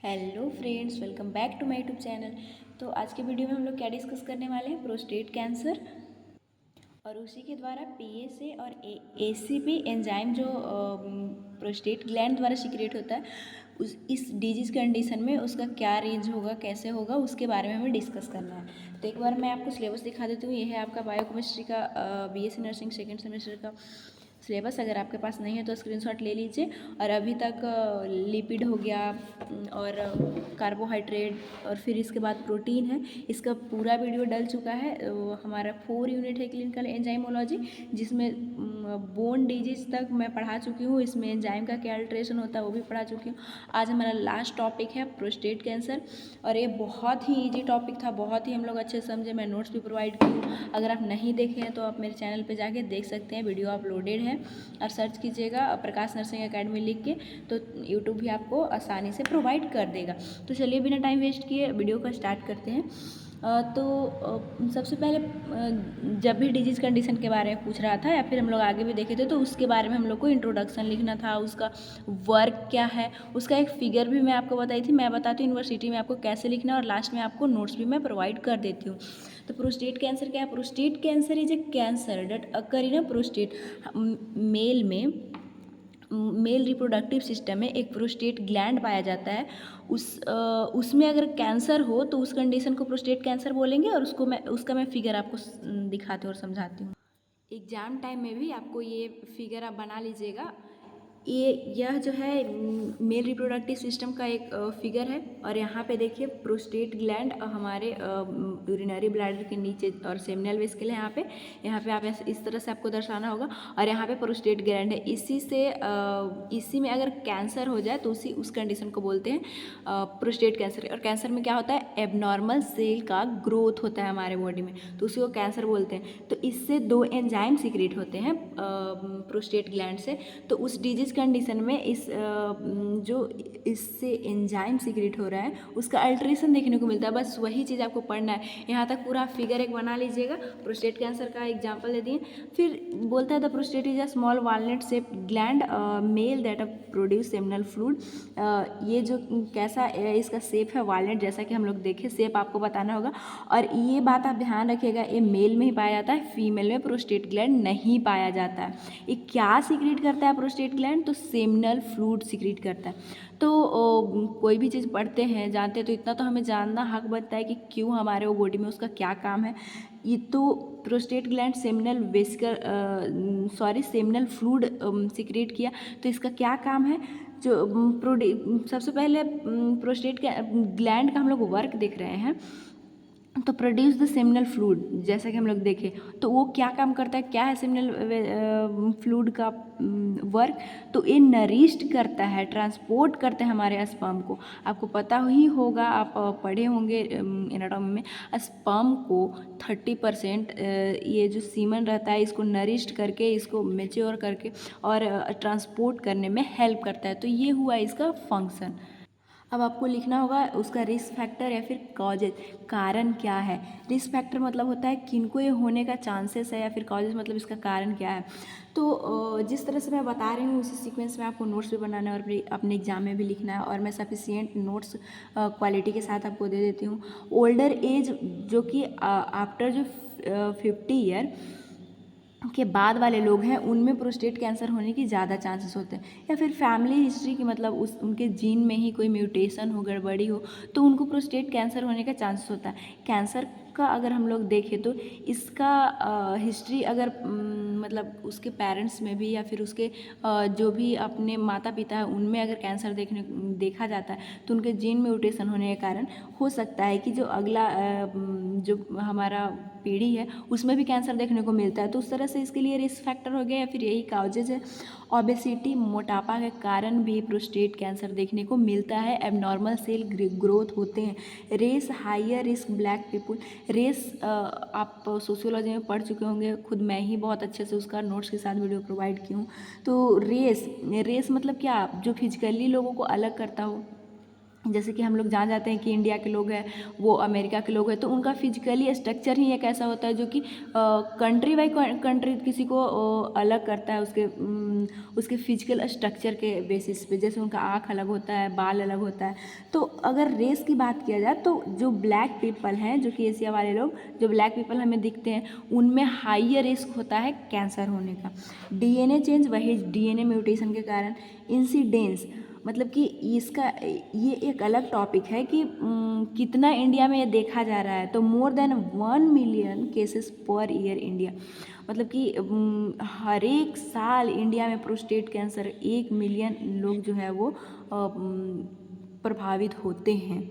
Hello friends, welcome back to my YouTube channel. तो आज के वीडियो में हम लोग क्या डिस्कस करने वाले हैं, प्रोस्टेट कैंसर और उसी के द्वारा पीएसए और एसीपी एंजाइम जो प्रोस्टेट ग्लैंड द्वारा सीक्रेट होता है इस डिजीज कंडीशन में उसका क्या रेंज होगा, कैसे होगा, उसके बारे में हमें डिस्कस करना है। तो एक बार मैं आपको सिलेबस दिखा देती हूँ। ये है आपका बायोकेमिस्ट्री का बीएससी नर्सिंग सेकेंड सेमेस्टर का सिलेबस। अगर आपके पास नहीं है तो स्क्रीनशॉट ले लीजिए। और अभी तक लिपिड हो गया और कार्बोहाइड्रेट और फिर इसके बाद प्रोटीन है, इसका पूरा वीडियो डल चुका है। हमारा 4 यूनिट है क्लिनिकल एंजाइमोलॉजी, जिसमें बोन डिजीज तक मैं पढ़ा चुकी हूँ। इसमें एंजाइम का क्या अल्ट्रेशन होता है वो भी पढ़ा चुकी हूँ। आज हमारा लास्ट टॉपिक है प्रोस्टेट कैंसर और ये बहुत ही ईजी टॉपिक था, बहुत ही हम लोग अच्छे से समझे। मैं नोट्स भी प्रोवाइड की हूँ। अगर आप नहीं देखे हैं तो आप मेरे चैनल पे जाके देख सकते हैं, वीडियो अपलोडेड है। और सर्च कीजिएगा प्रकाश नर्सिंग एकेडमी लिख के, तो यूट्यूब भी आपको आसानी से प्रोवाइड कर देगा। तो चलिए बिना टाइम वेस्ट किए वीडियो का स्टार्ट करते हैं। सबसे पहले जब भी डिजीज कंडीशन के बारे में पूछ रहा था या फिर हम लोग आगे भी देखे थे तो उसके बारे में हम लोग को इंट्रोडक्शन लिखना था, उसका वर्क क्या है, उसका एक फिगर भी मैं आपको बताई थी। मैं बताती हूँ यूनिवर्सिटी में आपको कैसे लिखना है और लास्ट में आपको नोट्स भी मैं प्रोवाइड कर देती हूँ। तो प्रोस्टेट कैंसर क्या है? Prostate cancer is a cancer that occur in a prostate. Male में मेल रिप्रोडक्टिव सिस्टम में एक प्रोस्टेट ग्लैंड पाया जाता है। उसमें अगर कैंसर हो तो उस कंडीशन को प्रोस्टेट कैंसर बोलेंगे। और उसका मैं फिगर आपको दिखाती हूँ और समझाती हूँ। एग्ज़ाम टाइम में भी आपको ये फिगर आप बना लीजिएगा। यह जो है मेल रिप्रोडक्टिव सिस्टम का एक फिगर है। और यहाँ पे देखिए प्रोस्टेट ग्लैंड हमारे यूरिनरी ब्लैडर के नीचे और सेमिनल वेसिकल है। यहाँ पे आप इस तरह से आपको दर्शाना होगा। और यहाँ पे प्रोस्टेट ग्लैंड है। इसी में अगर कैंसर हो जाए तो उस कंडीशन को बोलते हैं प्रोस्टेट कैंसर। और कैंसर में क्या होता है, एबनॉर्मल सेल का ग्रोथ होता है हमारे बॉडी में, तो उसी को कैंसर बोलते हैं। तो इससे 2 एंजाइम सीक्रेट होते हैं प्रोस्टेट ग्लैंड से। तो उस डिजीज कंडीशन में जो इससे एंजाइम सीक्रेट हो रहा है उसका अल्ट्रेशन देखने को मिलता है। बस वही चीज़ आपको पढ़ना है। यहाँ तक पूरा फिगर एक बना लीजिएगा। प्रोस्टेट कैंसर का एग्जाम्पल दे दिए। फिर बोलता है the prostate is a small walnut shape gland male that produce seminal fluid. ये जो कैसा इसका शेप है, वालनट जैसा कि हम लोग देखें, शेप आपको बताना होगा। और ये बात आप ध्यान रखिएगा, ये मेल में ही पाया जाता है, फीमेल में प्रोस्टेट ग्लैंड नहीं पाया जाता है। ये क्या सीक्रेट करता है प्रोस्टेट ग्लैंड? तो सेमिनल फ्लूइड सीक्रेट करता है। तो कोई भी चीज़ पढ़ते हैं, जानते हैं, तो इतना तो हमें जानना हक बनता है कि क्यों हमारे वो बॉडी में उसका क्या काम है। ये तो prostate gland seminal fluid secret किया, तो इसका क्या काम है? जो सबसे पहले प्रोस्टेट ग्लैंड का हम लोग वर्क देख रहे हैं। तो प्रोड्यूस द सेमिनल फ्लूइड, जैसा कि हम लोग देखें तो वो क्या काम करता है, क्या है सेमिनल फ्लूइड का वर्क? तो ये नरिश्ड करता है, ट्रांसपोर्ट करते हैं हमारे स्पर्म को। आपको पता ही होगा, आप पढ़े होंगे एनाटॉमी में, स्पर्म को 30% ये जो सीमन रहता है इसको नरिश्ड करके, इसको मेच्योर करके और ट्रांसपोर्ट करने में हेल्प करता है। तो ये हुआ इसका फंक्शन। अब आपको लिखना होगा उसका रिस्क फैक्टर या फिर कॉजेज, कारण क्या है। रिस्क फैक्टर मतलब होता है किनको ये होने का चांसेस है, या फिर कॉजेज मतलब इसका कारण क्या है। तो जिस तरह से मैं बता रही हूँ उसी सीक्वेंस में आपको नोट्स भी बनाना है और अपने एग्जाम में भी लिखना है। और मैं सफिशिएंट नोट्स क्वालिटी के साथ आपको दे देती हूँ। ओल्डर एज जो कि आफ्टर जो 50 ईयर के बाद वाले लोग हैं उनमें प्रोस्टेट कैंसर होने की ज़्यादा चांसेस होते हैं। या फिर फैमिली हिस्ट्री की मतलब उनके जीन में ही कोई म्यूटेशन हो, गड़बड़ी हो, तो उनको प्रोस्टेट कैंसर होने का चांसेस होता है। कैंसर का अगर हम लोग देखें तो इसका हिस्ट्री अगर मतलब उसके पेरेंट्स में भी या फिर उसके जो भी अपने माता पिता है उनमें अगर कैंसर देखा जाता है तो उनके जीन म्यूटेशन होने के कारण हो सकता है कि जो अगला जो हमारा पीढ़ी है उसमें भी कैंसर देखने को मिलता है। तो उस तरह से इसके लिए रिस्क फैक्टर हो गया या फिर यही काउजेज है। ओबेसिटी, मोटापा के कारण भी प्रोस्टेट कैंसर देखने को मिलता है। एबनॉर्मल सेल ग्रोथ होते हैं। Race, higher risk black people. Race आप सोशियोलॉजी में पढ़ चुके होंगे, खुद मैं ही बहुत अच्छे से उसका नोट्स के साथ वीडियो प्रोवाइड की हूँ। तो रेस मतलब क्या, जो फिजिकली लोगों को अलग करता हो, जैसे कि हम लोग जान जाते हैं कि इंडिया के लोग हैं वो अमेरिका के लोग हैं, तो उनका फिजिकली स्ट्रक्चर ही एक ऐसा होता है जो कि कंट्री बाई कंट्री किसी को अलग करता है उसके फिजिकल स्ट्रक्चर के बेसिस पे। जैसे उनका आँख अलग होता है, बाल अलग होता है। तो अगर रेस की बात किया जाए तो जो ब्लैक पीपल हैं, जो कि एशिया वाले लोग, जो ब्लैक पीपल हमें दिखते हैं, उनमें हाइयर रिस्क होता है कैंसर होने का। डीएनए चेंज, वही डीएनए म्यूटेशन के कारण। इंसिडेंस मतलब कि इसका ये एक अलग टॉपिक है कि कितना इंडिया में ये देखा जा रहा है। तो more than 1 million cases per year India, मतलब कि हर एक साल इंडिया में प्रोस्टेट कैंसर 1 मिलियन लोग जो है वो प्रभावित होते हैं।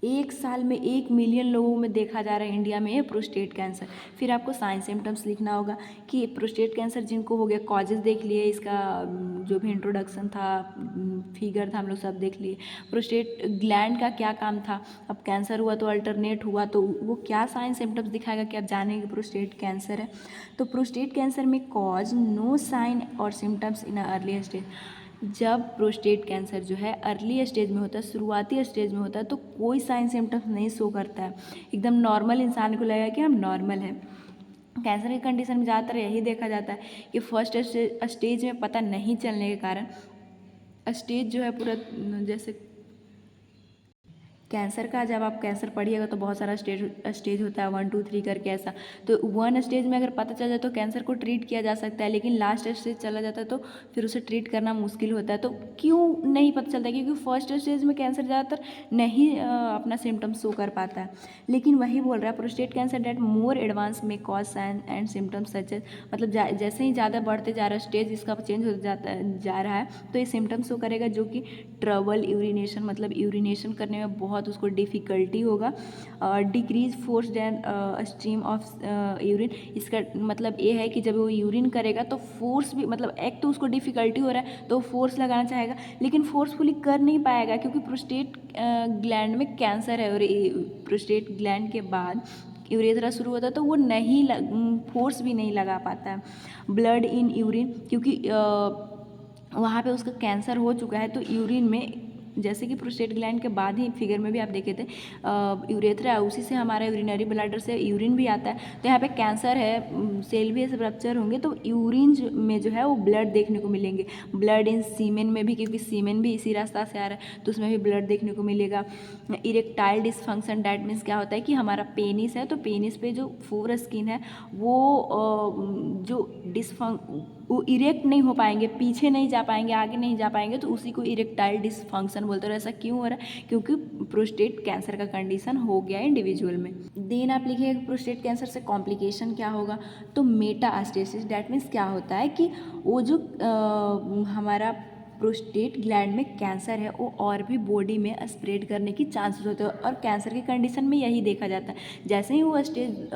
एक साल में 1 मिलियन लोगों में देखा जा रहा है इंडिया में प्रोस्टेट कैंसर। फिर आपको साइन सिम्टम्स लिखना होगा कि प्रोस्टेट कैंसर जिनको हो गया, कॉजेज देख लिए, इसका जो भी इंट्रोडक्शन था, फिगर था, हम लोग सब देख लिए। प्रोस्टेट ग्लैंड का क्या काम था, अब कैंसर हुआ तो अल्टरनेट हुआ तो वो क्या साइन सिम्टम्स दिखाएगा कि आप जानेंगे प्रोस्टेट कैंसर है। तो प्रोस्टेट कैंसर में कॉज, नो साइन और सिम्टम्स इन अर्ली स्टेज। जब प्रोस्टेट कैंसर जो है अर्ली स्टेज में होता है, शुरुआती स्टेज में होता है, तो कोई साइन सिम्टम्स नहीं शो करता है, एकदम नॉर्मल इंसान को लगेगा कि हम नॉर्मल हैं। कैंसर की कंडीशन में ज़्यादातर यही देखा जाता है कि फर्स्ट स्टेज में पता नहीं चलने के कारण स्टेज जो है पूरा, जैसे कैंसर का जब आप कैंसर पढ़िएगा तो बहुत सारा स्टेज होता है, 1 2 3 करके ऐसा। तो 1 स्टेज में अगर पता चल जाए तो कैंसर को ट्रीट किया जा सकता है, लेकिन लास्ट स्टेज चला जाता है तो फिर उसे ट्रीट करना मुश्किल होता है। तो क्यों नहीं पता चलता है? क्योंकि फर्स्ट स्टेज में कैंसर ज़्यादातर नहीं अपना सिम्टम्स शो कर पाता है। लेकिन वही बोल रहा है prostate cancer that more advance में cause sign and symptoms such as, मतलब जैसे ही ज़्यादा बढ़ते जा रहा है स्टेज, इसका चेंज हो जा रहा है तो ये सिम्टम्स शो करेगा, जो कि ट्रबल यूरिनेशन, मतलब यूरिनेशन करने में बहुत उसको डिफ़िकल्टी होगा। Decrease force then stream of urine, इसका मतलब ये है कि जब वो यूरिन करेगा तो फोर्स भी, मतलब एक तो उसको डिफ़िकल्टी हो रहा है तो फोर्स लगाना चाहेगा, लेकिन फोर्सफुली कर नहीं पाएगा क्योंकि प्रोस्टेट ग्लैंड में कैंसर है। और प्रोस्टेट ग्लैंड के बाद यूरेथ्रा शुरू होता है तो वो नहीं फोर्स भी नहीं लगा पाता है। ब्लड इन यूरिन, क्योंकि वहाँ पे उसका कैंसर हो चुका है, तो यूरिन में, जैसे कि प्रोस्टेट ग्लैंड के बाद ही फिगर में भी आप देखे थे यूरेथ्रा, उसी से हमारा यूरिनरी ब्लैडर से यूरिन भी आता है। तो यहाँ पे कैंसर है, सेल भी ऐसे रप्चर होंगे तो यूरिन में जो है वो ब्लड देखने को मिलेंगे। ब्लड इन सीमेन में भी, क्योंकि सीमेन भी इसी रास्ता से आ रहा है तो उसमें भी ब्लड देखने को मिलेगा। इरेक्टाइल डिसफंक्शन, डैट मीन्स क्या होता है कि हमारा पेनिस है तो पेनिस पे जो फोर स्किन है वो वो इरेक्ट नहीं हो पाएंगे, पीछे नहीं जा पाएंगे, आगे नहीं जा पाएंगे, तो उसी को इरेक्टाइल डिसफंक्शन बोलते हैं। ऐसा क्यों हो रहा है? क्योंकि प्रोस्टेट कैंसर का कंडीशन हो गया है इंडिविजुअल में। देन आप लिखिए प्रोस्टेट कैंसर से कॉम्प्लिकेशन क्या होगा। तो मेटास्टेसिस, डैट मीन्स क्या होता है कि वो जो हमारा प्रोस्टेट ग्लैंड में कैंसर है वो और भी बॉडी में स्प्रेड करने की चांसेस होते हैं, और कैंसर की कंडीशन में यही देखा जाता है। जैसे ही वो स्टेज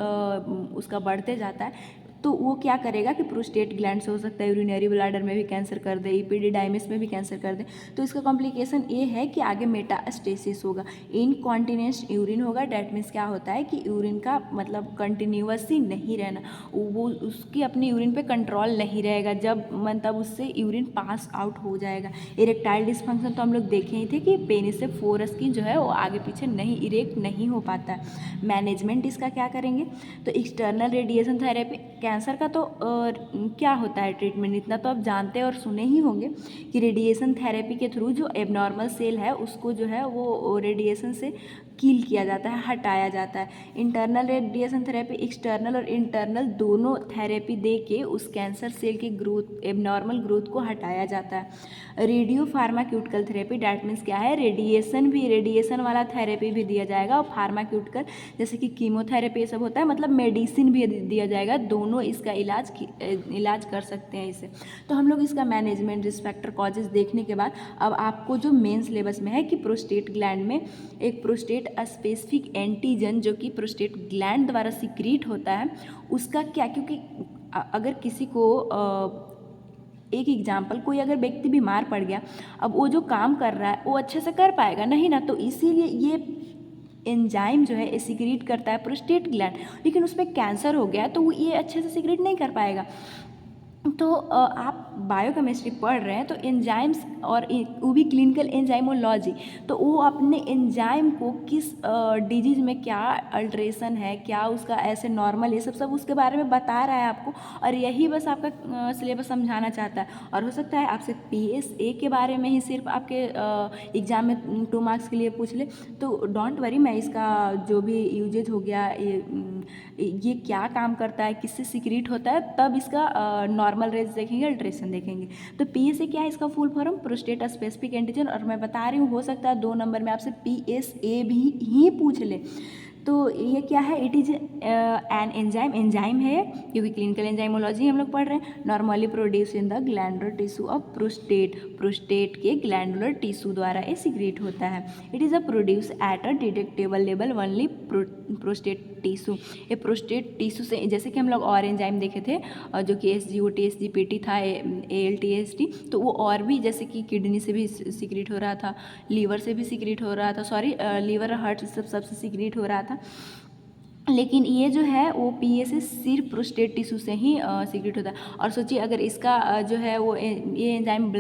उसका बढ़ते जाता है तो वो क्या करेगा कि प्रोस्टेट ग्लैंड से हो सकता है यूरिनरी ब्लैडर में भी कैंसर कर दे, इपिडिडाइमिस में भी कैंसर कर दे। तो इसका कॉम्प्लिकेशन ये है कि आगे मेटास्टेसिस होगा, इनकॉन्टिनेंस यूरिन होगा। डैट मीन्स क्या होता है कि यूरिन का मतलब कंटिन्यूअस ही नहीं रहना, वो उसकी अपनी यूरिन पे कंट्रोल नहीं रहेगा, जब मतलब उससे यूरिन पास आउट हो जाएगा। इरेक्टाइल डिसफंक्शन तो हम लोग देखे ही थे कि पेनिस से फोर स्किन जो है वो आगे पीछे नहीं इरेक्ट नहीं हो पाता है। मैनेजमेंट इसका क्या करेंगे? तो एक्सटर्नल रेडिएशन थेरेपी। कैंसर का तो क्या होता है ट्रीटमेंट, इतना तो आप जानते और सुने ही होंगे कि रेडिएशन थेरेपी के थ्रू जो एबनॉर्मल सेल है उसको जो है वो रेडिएशन से किल किया जाता है, हटाया जाता है। इंटरनल रेडिएशन थेरेपी, एक्सटर्नल और इंटरनल दोनों थेरेपी दे के उस कैंसर सेल की ग्रोथ, एबनॉर्मल ग्रोथ को हटाया जाता है। Radio pharmaceutical therapy, that means क्या है, रेडिएशन वाला थेरेपी भी दिया जाएगा, और फार्माक्यूटिकल जैसे कि कीमोथेरेपी ये सब होता है, मतलब मेडिसिन भी दिया जाएगा। दोनों इसका इलाज कर सकते हैं इसे। तो हम लोग इसका मैनेजमेंट, रिस्क फैक्टर, कॉजेज देखने के बाद अब आपको जो मेन सिलेबस में है कि प्रोस्टेट ग्लैंड में एक प्रोस्टेट स्पेसिफिक एंटीजन जो कि प्रोस्टेट ग्लैंड द्वारा सिक्रीट होता है उसका क्या, क्योंकि अगर किसी को एक एग्जाम्पल, कोई अगर व्यक्ति बीमार पड़ गया, अब वो जो काम कर रहा है वो अच्छे से कर पाएगा नहीं ना, तो इसीलिए ये एंजाइम जो है सिक्रीट करता है प्रोस्टेट ग्लैंड, लेकिन उस पर कैंसर हो गया तो वो ये अच्छे से सिक्रीट नहीं कर पाएगा। तो आप बायोकेमिस्ट्री पढ़ रहे हैं तो एंजाइम्स और वो भी क्लिनिकल एंजाइमोलॉजी, तो वो अपने एंजाइम को किस डिजीज़ में क्या अल्ट्रेशन है, क्या उसका ऐसे नॉर्मल, ये सब उसके बारे में बता रहा है आपको, और यही बस आपका सिलेबस समझाना चाहता है। और हो सकता है आपसे PSA के बारे में ही सिर्फ आपके एग्ज़ाम में 2 मार्क्स के लिए पूछ ले, तो डोंट वरी, मैं इसका जो भी यूजेज हो गया, ये क्या काम करता है, किससे सीक्रेट होता है, तब इसका नॉर्मल रेंज देखेंगे, अल्ट्रेशन देखेंगे। तो PSA क्या है, इसका full form prostate specific antigen, और मैं बता रही हूँ हो सकता है 2 नंबर में आपसे PSA भी ही पूछ ले। तो ये क्या है, इट इज़ एन एंजाइम है, क्योंकि क्लिनिकल एंजाइमोलॉजी हम लोग पढ़ रहे हैं। Normally produce in the glandular tissue of prostate के ग्लैंडुलर टिश्यू द्वारा ये सीक्रेट होता है। It is a produce at a detectable level only prostate tissue. ये प्रोस्टेट टिश्यू से, जैसे कि हम लोग और एंजाइम देखे थे जो कि SGOT SGPT था, ALT AST, तो वो और भी जैसे कि किडनी से भी सीक्रेट हो रहा था, लीवर से भी सीक्रेट हो रहा था, लीवर हार्ट सबसे सीक्रेट हो रहा था, लेकिन ये जो है वो PSA सिर्फ प्रोस्टेट टिश्यू से ही सीक्रेट होता है। और सोचिए अगर इसका जो है वो ये एंजाइम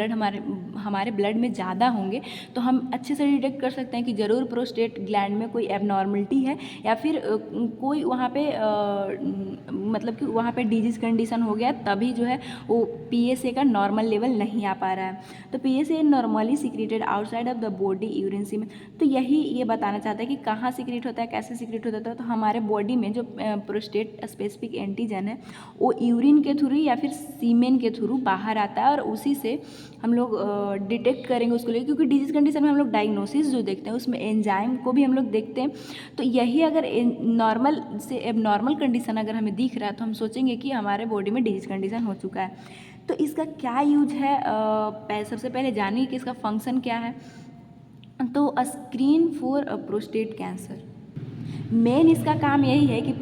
हमारे ब्लड में ज़्यादा होंगे तो हम अच्छे से डिटेक्ट कर सकते हैं कि ज़रूर प्रोस्टेट ग्लैंड में कोई एबनॉर्मलिटी है, या फिर कोई वहाँ पे मतलब कि वहाँ पे डिजीज़ कंडीशन हो गया, तभी जो है वो PSA का नॉर्मल लेवल नहीं आ पा रहा है। तो PSA normally secreted outside of the body urine semen. तो यही ये बताना चाहता है कि कहाँ सीक्रेट होता है, कैसे सीक्रेट होता है। तो हमारे बॉडी में जो प्रोस्टेट स्पेसिफिक एंटीजन है वो यूरिन के थ्रू या फिर सीमेन के थ्रू बाहर आता है, और उसी से हम लोग डिटेक्ट करेंगे उसको लेकर, क्योंकि डिजीज कंडीशन में हम लोग डायग्नोसिस जो देखते हैं उसमें एंजाइम को भी हम लोग देखते हैं। तो यही अगर नॉर्मल से एबनॉर्मल कंडीशन अगर हमें दिख रहा है तो हम सोचेंगे कि हमारे बॉडी में डिजीज कंडीशन हो चुका है। तो इसका क्या यूज है, सबसे पहले जानिए कि इसका फंक्शन क्या है। तो screen for prostate cancer, main इसका काम यही है कि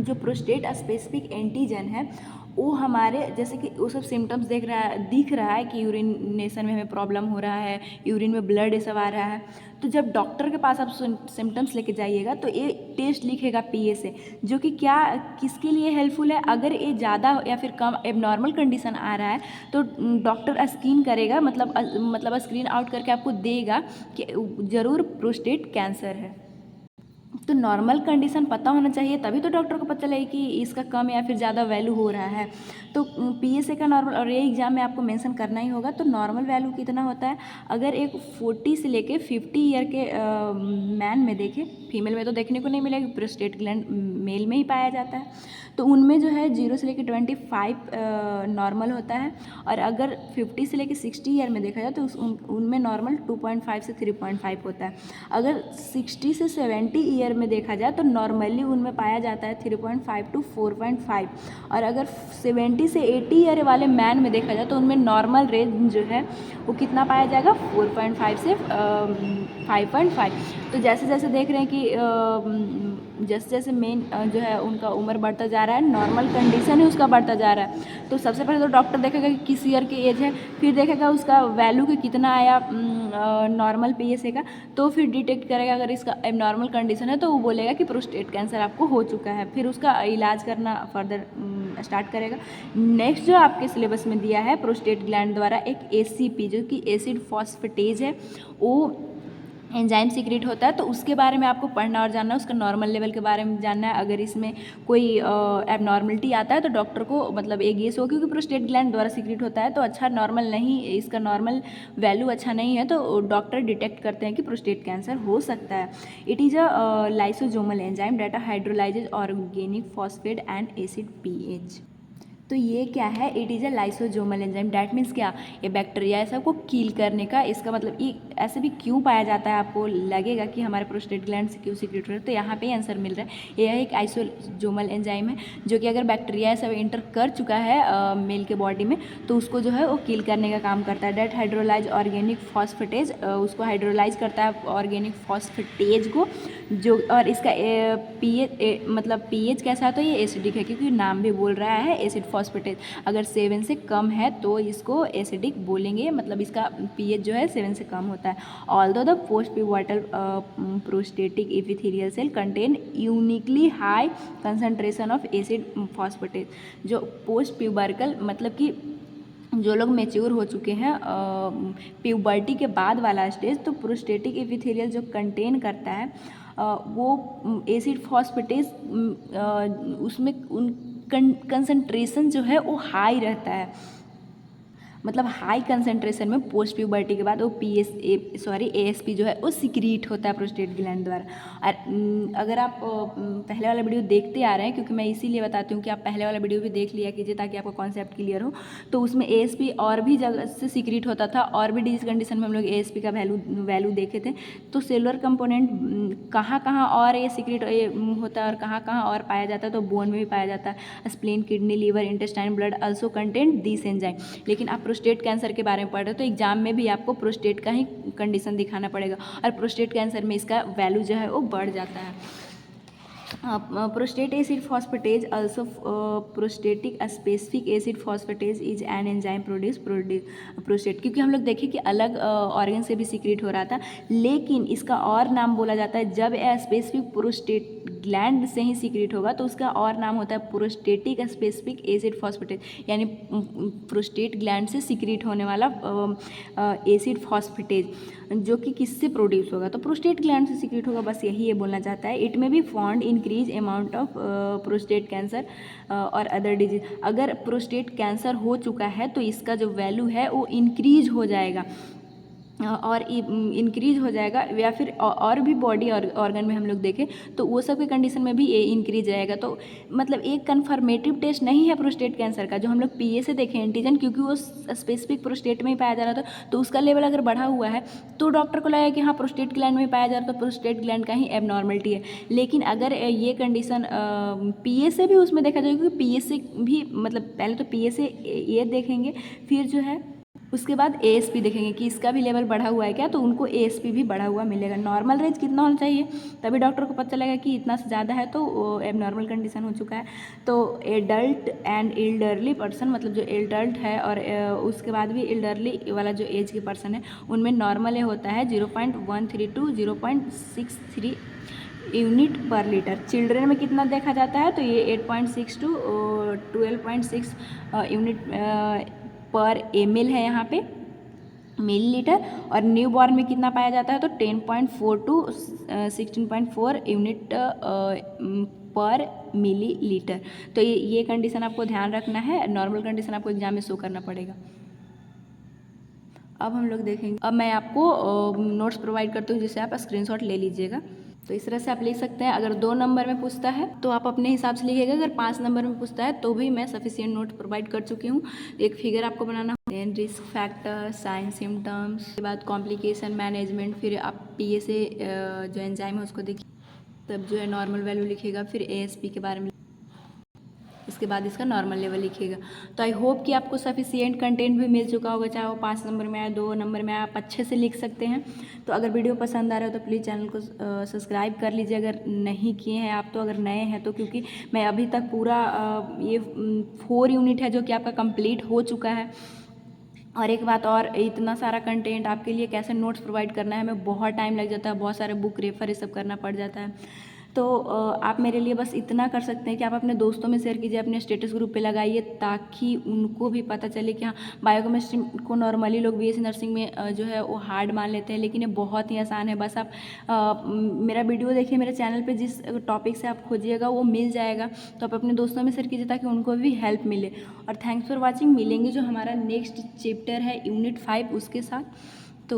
जो प्रोस्टेट स्पेसिफिक एंटीजन है वो हमारे, जैसे कि वो सब सिम्टम्स दिख रहा है कि यूरिनेशन में हमें प्रॉब्लम हो रहा है, यूरिन में ब्लड ये सब आ रहा है, तो जब डॉक्टर के पास आप सिम्टम्स लेके जाइएगा तो ये टेस्ट लिखेगा PSA, जो कि क्या किसके लिए हेल्पफुल है, अगर ये ज़्यादा या फिर कम एबनॉर्मल कंडीशन आ रहा है तो डॉक्टर स्क्रीन करेगा, मतलब स्क्रीन आउट करके आपको देगा कि ज़रूर प्रोस्टेट कैंसर है। तो नॉर्मल कंडीशन पता होना चाहिए, तभी तो डॉक्टर को पता चले कि इसका कम या फिर ज़्यादा वैल्यू हो रहा है। तो PSA का नॉर्मल, और ये एग्जाम में आपको मेंशन करना ही होगा, तो नॉर्मल वैल्यू कितना होता है, अगर एक 40 से लेके 50 ईयर के मैन में देखें, फीमेल में तो देखने को नहीं मिलेगा, प्रोस्टेट ग्लैंड मेल में ही पाया जाता है, तो उनमें जो है 0 से लेके 25 नॉर्मल होता है, और अगर 50 से लेके 60 ईयर में देखा जाए तो उनमें नॉर्मल 2.5 से 3.5 होता है। अगर 60 से 70 ईयर में देखा जाए तो नॉर्मली उनमें पाया जाता है 3.5 टू 4.5, और अगर 70 से 80 ईयर वाले मैन में देखा जाए तो उनमें नॉर्मल रेंज जो है वो कितना पाया जाएगा, 4.5 से 5.5। तो जैसे जैसे देख रहे हैं कि जैसे जैसे मेन जो है उनका उम्र बढ़ता जा रहा है, नॉर्मल कंडीशन है उसका बढ़ता जा रहा है, तो सबसे पहले तो डॉक्टर देखेगा कि किस ईयर की एज है, फिर देखेगा उसका वैल्यू कि कितना आया नॉर्मल PSA का, तो फिर डिटेक्ट करेगा, अगर इसका एबनॉर्मल कंडीशन है तो वो बोलेगा कि प्रोस्टेट कैंसर आपको हो चुका है, फिर उसका इलाज करना फर्दर स्टार्ट करेगा। नेक्स्ट जो आपके सिलेबस में दिया है, प्रोस्टेट ग्लैंड द्वारा एक ACP जो कि एसिड फॉस्फेटेज है, वो एंजाइम सीक्रेट होता है, तो उसके बारे में आपको पढ़ना और जानना है, उसका नॉर्मल लेवल के बारे में जानना है। अगर इसमें कोई एबनॉर्मलिटी आता है तो डॉक्टर को मतलब एक गेस हो, क्योंकि प्रोस्टेट ग्लैंड द्वारा सीक्रेट होता है तो अच्छा नॉर्मल नहीं, इसका नॉर्मल वैल्यू अच्छा नहीं है, तो डॉक्टर डिटेक्ट करते हैं कि प्रोस्टेट कैंसर हो सकता है। It is a lysosomal enzyme that hydrolyses organic phosphate and acid PH। तो ये क्या है, it is a lysosomal enzyme, that means क्या, ये बैक्टीरिया ऐसा को किल करने का, इसका मतलब ये ऐसे भी क्यों पाया जाता है, आपको लगेगा कि हमारे प्रोस्टेट ग्लैंड से क्यों सीक्रेट हो रहा है, तो यहाँ पे आंसर मिल रहा है। ये एक आइसोजोमल एंजाइम है जो कि अगर बैक्टीरिया सब एंटर कर चुका है मेल के बॉडी में तो उसको जो है वो किल करने का काम करता है। डेट हाइड्रोलाइज ऑर्गेनिक फॉस्फेटेज, उसको हाइड्रोलाइज करता है ऑर्गेनिक फॉस्फेटेज को, जो और इसका मतलब PH कैसा होता है, ये एसिडिक है, क्योंकि नाम भी बोल रहा है एसिड फॉस्फेटेज। अगर 7 से कम है तो इसको एसिडिक बोलेंगे, मतलब इसका PH जो है 7 से कम होता है। होता है। Although the post pubertal prostatic epithelial cell contain uniquely high concentration of acid phosphatase. जो पोस्ट प्यूबर्कल मतलब कि जो लोग मैच्योर हो चुके हैं प्यूबर्टी के बाद वाला स्टेज, तो प्रोस्टेटिक एपिथेलियल जो कंटेन करता है वो एसिड फॉस्फेटेज, उसमें उन कंसंट्रेशन जो है वो हाई रहता है, मतलब हाई कंसंट्रेशन में पोस्ट प्यूबर्टी के बाद वो ASP जो है वो सिक्रीट होता है प्रोस्टेट ग्लैंड द्वारा। और अगर आप पहले वाला वीडियो देखते आ रहे हैं, क्योंकि मैं इसीलिए बताती हूँ कि आप पहले वाला वीडियो भी देख लिया कीजिए ताकि आपका कॉन्सेप्ट क्लियर हो। तो उसमें ASP और भी जगह से सिक्रीट होता था, और भी डिजीज कंडीशन में हम लोग ASP का वैल्यू देखे थे। तो सेलुलर कंपोनेंट कहाँ कहाँ और ये सिक्रीट होता है और कहाँ कहाँ और पाया जाता है, तो बोन में भी पाया जाता है। Spleen, kidney, liver, intestine, blood also contain this enzyme. लेकिन आप प्रोस्टेट कैंसर के बारे में पढ़ रहे हो तो एग्जाम में भी आपको प्रोस्टेट का ही कंडीशन दिखाना पड़ेगा, और प्रोस्टेट कैंसर में इसका वैल्यू जो है वो बढ़ जाता है। Prostate acid phosphatase also prostatic specific acid phosphatase is an enzyme produce prostate. क्योंकि हम लोग देखें कि अलग ऑर्गन से भी सीक्रेट हो रहा था, लेकिन इसका और नाम बोला जाता है जब यह स्पेसिफिक प्रोस्टेट ग्लैंड से ही सीक्रेट होगा तो उसका और नाम होता है प्रोस्टेटिक स्पेसिफिक एसिड फॉस्फेटेज, यानी प्रोस्टेट ग्लैंड से सीक्रेट होने वाला एसिड फॉस्फेटेज जो कि किससे प्रोड्यूस होगा, तो प्रोस्टेट ग्लैंड से सीक्रेट होगा। बस यही ये बोलना चाहता है। इट में be found increase amount of prostate cancer और अदर डिजीज। अगर प्रोस्टेट कैंसर हो चुका है तो इसका जो वैल्यू है वो इंक्रीज हो जाएगा और इंक्रीज हो जाएगा, या फिर और भी बॉडी ऑर्गन में हम लोग देखें तो वो सब के कंडीशन में भी ये इंक्रीज रहेगा। तो मतलब एक कन्फर्मेटिव टेस्ट नहीं है प्रोस्टेट कैंसर का जो हम लोग PA से देखें एंटीजन, क्योंकि वो स्पेसिफिक प्रोस्टेट में ही पाया जा रहा था, तो उसका लेवल अगर बढ़ा हुआ है तो डॉक्टर को लगा कि हाँ प्रोस्टेट ग्लैंड में पाया जा रहा था, तो प्रोस्टेट ग्लैंड का ही एबनॉर्मलिटी है। लेकिन अगर ये कंडीशन PA से भी उसमें देखा जाएगा, क्योंकि PA से भी मतलब पहले तो PA से ये देखेंगे, फिर जो है उसके बाद ASP देखेंगे कि इसका भी लेवल बढ़ा हुआ है क्या, तो उनको ASP भी बढ़ा हुआ मिलेगा। नॉर्मल रेंज कितना होना चाहिए, तभी डॉक्टर को पता चलेगा कि इतना से ज़्यादा है तो एबनॉर्मल कंडीशन हो चुका है। तो एडल्ट एंड एल्डरली पर्सन, मतलब जो एडल्ट है और उसके बाद भी एल्डरली वाला जो एज के पर्सन है, उनमें नॉर्मल होता है 0.13 to 0.63 यूनिट पर लीटर। चिल्ड्रेन में कितना देखा जाता है, तो ये 8.6 to 12.6 यूनिट पर ml है यहाँ पे मिलीलीटर। और न्यू बॉर्न में कितना पाया जाता है, तो 10.4 to 16.4 यूनिट पर मिलीलीटर। तो ये कंडीशन आपको ध्यान रखना है। नॉर्मल कंडीशन आपको एग्जाम में शो करना पड़ेगा। अब हम लोग देखेंगे, अब मैं आपको नोट्स प्रोवाइड करती हूँ जिससे आप स्क्रीनशॉट ले लीजिएगा। तो इस तरह से आप लिख सकते हैं। अगर 2 नंबर में पूछता है तो आप अपने हिसाब से लिखिएगा, अगर 5 नंबर में पूछता है तो भी मैं सफिशिएंट नोट प्रोवाइड कर चुकी हूँ। एक फिगर आपको बनाना, then risk factor, sign symptoms, के बाद कॉम्प्लिकेशन मैनेजमेंट, फिर आप PA से जो एंजाइम है उसको देखिए, तब जो है नॉर्मल वैल्यू लिखिएगा, फिर ASP के बारे में, इसके बाद इसका नॉर्मल लेवल लिखिएगा। तो आई होप कि आपको सफिशिएंट कंटेंट भी मिल चुका होगा, चाहे वो 5 नंबर में आए 2 नंबर में आए, आप अच्छे से लिख सकते हैं। तो अगर वीडियो पसंद आ रहा है तो प्लीज़ चैनल को सब्सक्राइब कर लीजिए अगर नहीं किए हैं आप, तो अगर नए हैं तो, क्योंकि मैं अभी तक पूरा ये 4 यूनिट है जो कि आपका कंप्लीट हो चुका है। और एक बात और, इतना सारा कंटेंट आपके लिए कैसे नोट्स प्रोवाइड करना है, हमें बहुत टाइम लग जाता है, बहुत सारे बुक रेफर ये सब करना पड़ जाता है। तो आप मेरे लिए बस इतना कर सकते हैं कि आप अपने दोस्तों में शेयर कीजिए, अपने स्टेटस ग्रुप पे लगाइए, ताकि उनको भी पता चले कि हाँ बायोकेमिस्ट्री को नॉर्मली लोग BSc नर्सिंग में जो है वो हार्ड मान लेते हैं, लेकिन ये बहुत ही आसान है। बस आप मेरा वीडियो देखिए, मेरे चैनल पे जिस टॉपिक से आप खोजिएगा वो मिल जाएगा, तो आप अपने दोस्तों में शेयर कीजिए ताकि उनको भी हेल्प मिले। और थैंक्स फॉर वॉचिंग। मिलेंगे जो हमारा नेक्स्ट चैप्टर है यूनिट 5 उसके साथ। तो